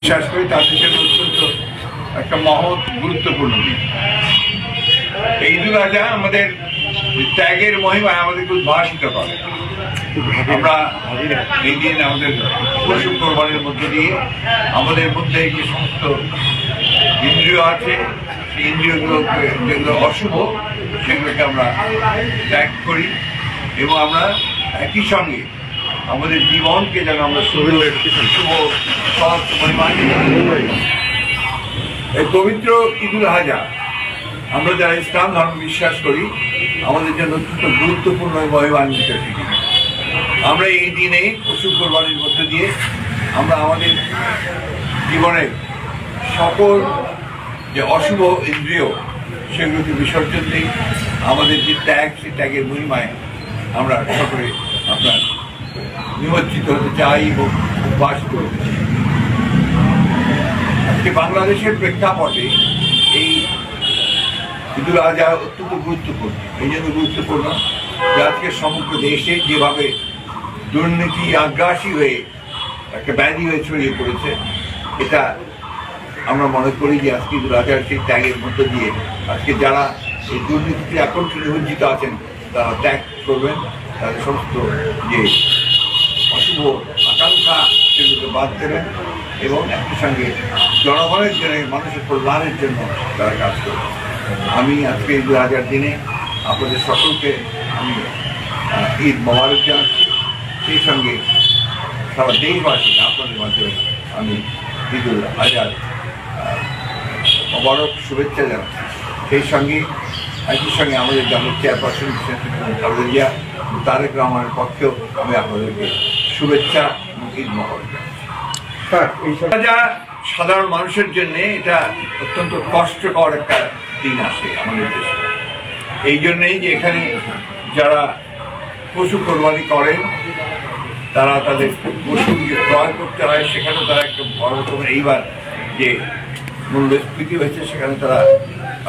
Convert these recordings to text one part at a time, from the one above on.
বিশ্বাস করি তাদের জন্য অত্যন্ত একটা মহৎ গুরুত্বপূর্ণ দিন। এই ঈদুল আজহা আমাদের ত্যাগের মহিমা আমাদেরকে উদ্ভাসিত করে। আমরা এই দিন আমাদের পশু কোরবানির মধ্য দিয়ে আমাদের মধ্যে যে সমস্ত ইন্দ্রিয় আছে সেই ইন্দ্রিয়গুলো যেগুলো অশুভ সেগুলোকে আমরা ত্যাগ করি এবং আমরা একই সঙ্গে আমাদের জীবনকে যেন আমরা শুভ এই পবিত্র ঈদুল আজহা আমরা যারা ইসলাম ধর্ম বিশ্বাস করি আমাদের জন্য অত্যন্ত গুরুত্বপূর্ণ মহিমান্বিত একটি দিন। আমরা এই দিনে পশু কোরবানির মধ্যে দিয়ে আমরা আমাদের জীবনের সকল যে অশুভ ইন্দ্রিয় সেগুলোকে বিসর্জন দিই। আমাদের যে ত্যাগ সেই ত্যাগের মহিমায় আমরা সকলে আপনার নিমজ্জিত হতে চাই এবং উদ্ভাসিত হতে চাই। আজকে বাংলাদেশের প্রেক্ষাপটে এই ঈদুল আজহা অত্যন্ত গুরুত্বপূর্ণ। এই জন্য গুরুত্বপূর্ণ যে আজকে সমগ্র দেশে যেভাবে দুর্নীতি আগ্রাসী হয়ে একটা ব্যাধি হয়ে ছড়িয়ে পড়েছে, এটা আমরা মনে করি যে আজকে ঈদুল আজহার সেই ত্যাগের মধ্য দিয়ে আজকে যারা এই দুর্নীতিতে আকর্ষণ নিমজ্জিত আছেন তারা ত্যাগ করবেন, তাদের সমস্ত যে অশুভ আকাঙ্ক্ষা সেগুলোকে বাদ দেবেন এবং একই সঙ্গে জনগণের জন্য মানুষের কল্যাণের জন্য তারা কাজ করবেন। আমি আজকে ঈদুল আজহার দিনে আপনাদের সকলকে আমি ঈদ মোবারক জানাচ্ছি। সেই সঙ্গে সারা দেশবাসীকে আপনাদের মাধ্যমে আমি ঈদুল আজহার মোবারক শুভেচ্ছা জানাচ্ছি। সেই সঙ্গে একই সঙ্গে আমাদের জাতীয় চেয়ারপারসন খালেদা জিয়া তারেক রহমানের পক্ষেও আমি আপনাদেরকে শুভেচ্ছা এবং ঈদ মোবারক জানাচ্ছি। সাধারণ মানুষের জন্য এটা অত্যন্ত কষ্টকর একটা দিন আসে আমাদের দেশে। এই জন্যেই যে এখানে যারা পশু কোরবানি করেন তারা তাদের পশু যে ক্রয় করতে হয় সেখানেও তারা একটা বড় রকমের এইবার যে মূল্যস্ফীতি হয়েছে সেখানে তারা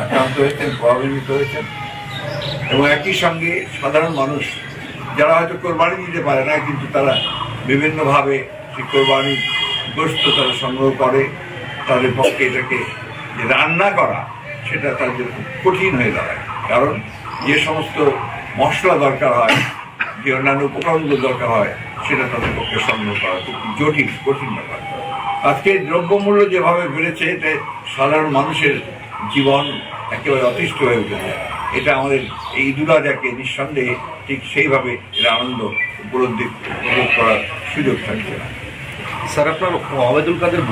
আক্রান্ত হয়েছেন, প্রভাবিত হয়েছেন এবং একই সঙ্গে সাধারণ মানুষ যারা হয়তো কোরবানি দিতে পারে না কিন্তু তারা বিভিন্নভাবে সেই কোরবানির গোশত তারা সংগ্রহ করে, তাদের পক্ষে এটাকে যে রান্না করা সেটা তাদের খুব কঠিন হয়ে দাঁড়ায়। কারণ যে সমস্ত মশলা দরকার হয়, যে অন্যান্য উপকরণগুলো দরকার হয় সেটা তাদের পক্ষে সংগ্রহ করা খুব জটিল কঠিন ব্যাপার। আজকে দ্রব্যমূল্য যেভাবে বেড়েছে এতে সাধারণ মানুষের জীবন একেবারে অতিষ্ঠ হয়ে উঠেছে। এটা আমাদের এই ঈদুল আজহাকে নিঃসন্দেহে ঠিক সেইভাবে এর আনন্দ উপভোগ করার সুযোগ থাকছে না। স্যার, আপনার ওবায়দুল কাদের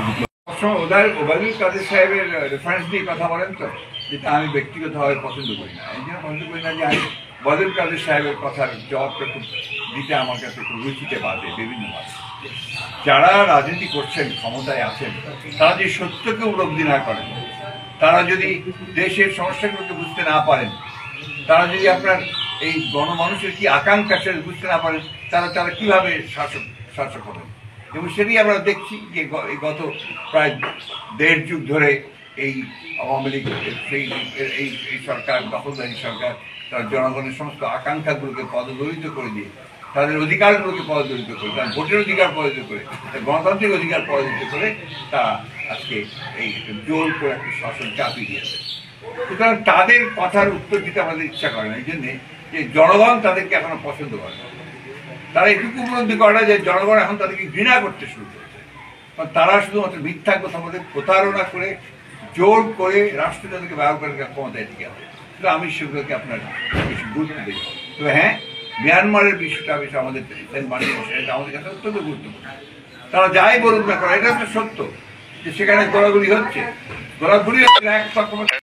ওবায়দুল কাদের সাহেবের রেফারেন্স দিয়ে কথা বলেন তো, যেটা আমি ব্যক্তিগতভাবে পছন্দ করি না। এই জন্য পছন্দ করি না যে আমি ওবায়দুল কাদের সাহেবের কথার জবাবটা খুব দিতে আমার কাছে খুব রুচিতে বাঁধে বিভিন্নভাবে। যারা রাজনীতি করছেন, ক্ষমতায় আছেন, তারা যে সত্যকে উপলব্ধি না করেন, তারা যদি দেশের সমস্যাগুলোকে বুঝতে না পারেন, তারা যদি আপনার এই গণমানুষের কি আকাঙ্ক্ষা সেটা বুঝতে না পারেন, তারা কীভাবে শাসক হবেন। এবং সেটাই আমরা দেখছি যে গত প্রায় 1.5 যুগ ধরে এই আওয়ামী লীগ এই সরকার, দখলদারি সরকার, তার জনগণের সমস্ত আকাঙ্ক্ষাগুলোকে পদদলিত করে দিয়ে, তাদের অধিকারগুলোকে পদদলিত করে, তার ভোটের অধিকার পদদলিত করে, গণতান্ত্রিক অধিকার পদদলিত করে তারা আজকে এই জোর করে একটা শাসন চাপিয়ে দিয়েছে। সুতরাং তাদের কথার উত্তর দিতে আমাদের ইচ্ছা করে না, এই জন্যে যে জনগণ তাদেরকে এখনো পছন্দ করে না। তারা এটুকু উপলব্ধি করে না যে জনগণ এখন তাদেরকে ঘৃণা করতে শুরু করেছে। কারণ তারা শুধুমাত্র মিথ্যা কথা বলে, প্রতারণা করে, জোর করে রাষ্ট্র তাদেরকে ব্যবহার করে ক্ষমতায় টিকে আছে। কিন্তু আমি সেগুলোকে আপনার বেশি গুরুত্ব দিই। তবে হ্যাঁ, মিয়ানমারের বিষয়টা বেশি আমাদের এটা আমাদের কাছে অত্যন্ত গুরুত্বপূর্ণ। তারা যাই বলুক না করে, এটা তো সত্য যে সেখানে গোলাগুলি হচ্ছে, গোলাগুলি এক রকমের